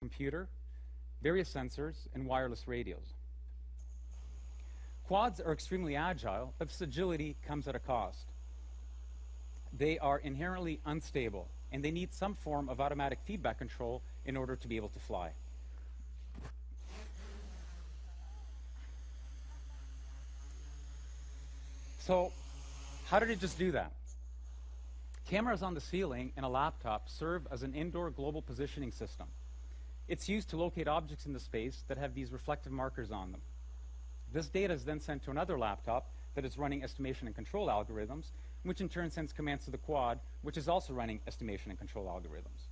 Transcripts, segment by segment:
computer, various sensors, and wireless radios. Quads are extremely agile, but this agility comes at a cost. They are inherently unstable, and they need some form of automatic feedback control in order to be able to fly. So, how did it just do that? Cameras on the ceiling and a laptop serve as an indoor global positioning system. It's used to locate objects in the space that have these reflective markers on them. This data is then sent to another laptop that is running estimation and control algorithms, which in turn sends commands to the quad, which is also running estimation and control algorithms.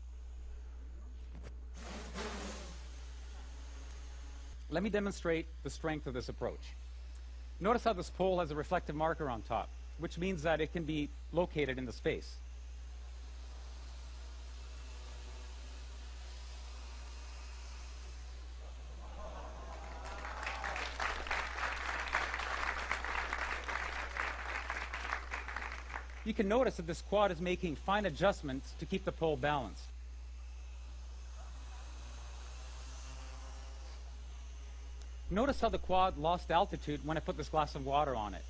Let me demonstrate the strength of this approach. Notice how this pole has a reflective marker on top, which means that it can be located in the space. You can notice that this quad is making fine adjustments to keep the pole balanced. Notice how the quad lost altitude when I put this glass of water on it.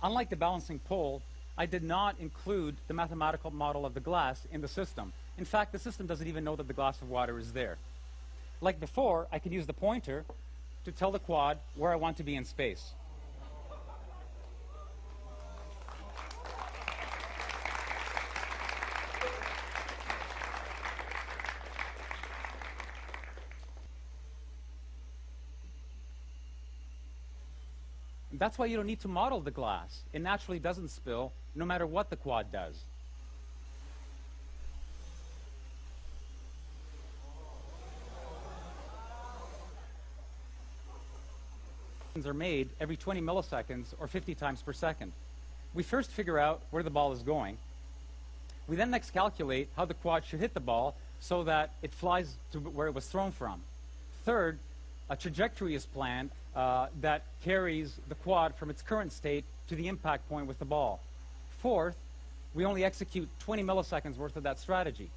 Unlike the balancing pole, I did not include the mathematical model of the glass in the system. In fact, the system doesn't even know that the glass of water is there. Like before, I can use the pointer to tell the quad where I want to be in space. That's why you don't need to model the glass. It naturally doesn't spill, no matter what the quad does. Are made every 20 milliseconds or 50 times per second. We first figure out where the ball is going. We then next calculate how the quad should hit the ball so that it flies to where it was thrown from. Third, a trajectory is planned that carries the quad from its current state to the impact point with the ball. Fourth, we only execute 20 milliseconds worth of that strategy.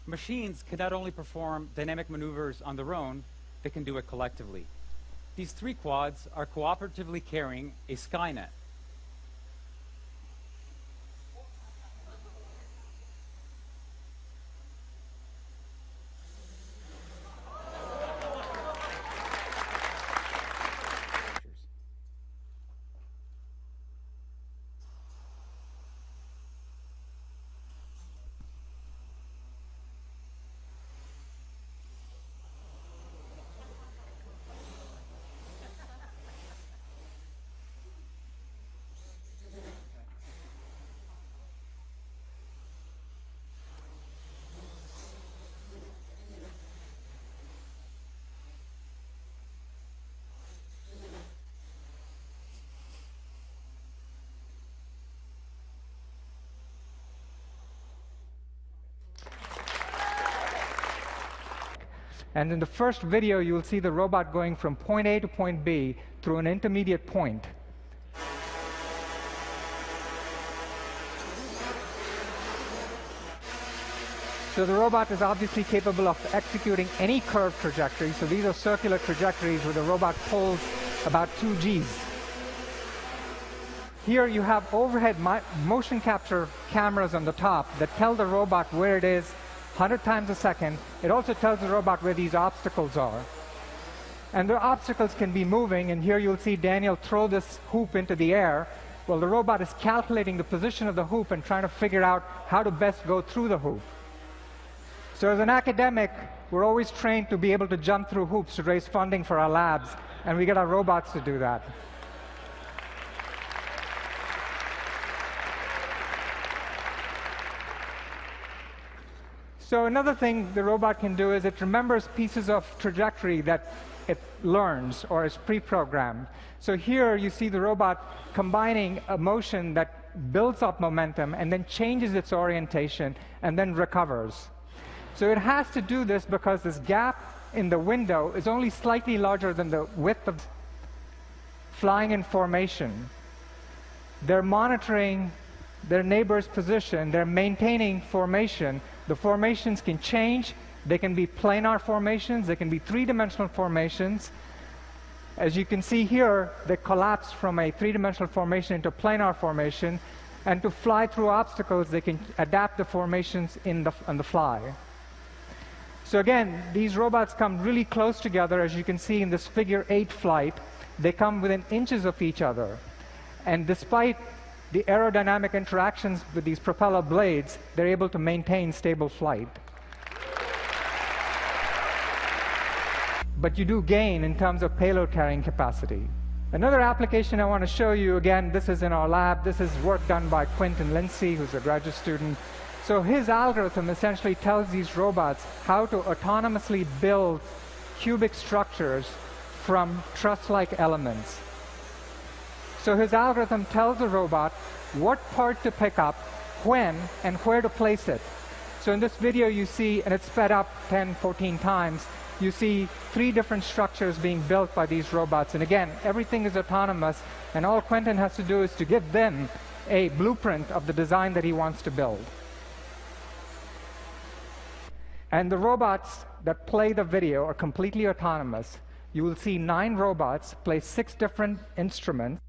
Machines can not only perform dynamic maneuvers on their own, they can do it collectively. These three quads are cooperatively carrying a Skynet. And in the first video, you will see the robot going from point A to point B through an intermediate point. So the robot is obviously capable of executing any curved trajectory. So these are circular trajectories where the robot pulls about 2 Gs. Here you have overhead motion capture cameras on the top that tell the robot where it is 100 times a second. It also tells the robot where these obstacles are. And the obstacles can be moving, and here you'll see Daniel throw this hoop into the air. Well, the robot is calculating the position of the hoop and trying to figure out how to best go through the hoop. So as an academic, we're always trained to be able to jump through hoops to raise funding for our labs, and we get our robots to do that. So another thing the robot can do is it remembers pieces of trajectory that it learns or is pre-programmed. So here you see the robot combining a motion that builds up momentum and then changes its orientation and then recovers. So it has to do this because this gap in the window is only slightly larger than the width of. flying in formation. They're monitoring their neighbor's position. They're maintaining formation. The formations can change. They can be planar formations. They can be three-dimensional formations. As you can see here, they collapse from a three-dimensional formation into planar formation. And to fly through obstacles, they can adapt the formations on the fly. So again, these robots come really close together, as you can see in this figure 8 flight. They come within inches of each other. And despite the aerodynamic interactions with these propeller blades, they're able to maintain stable flight. But you do gain in terms of payload carrying capacity. Another application I want to show you, again, this is in our lab. This is work done by Quentin Lindsay, who's a graduate student. So his algorithm essentially tells these robots how to autonomously build cubic structures from truss-like elements. So his algorithm tells the robot what part to pick up, when, and where to place it. So in this video you see, and it's sped up 10, 14 times, you see 3 different structures being built by these robots. And again, everything is autonomous, and all Quentin has to do is to give them a blueprint of the design that he wants to build. And the robots that play the video are completely autonomous. You will see 9 robots play 6 different instruments.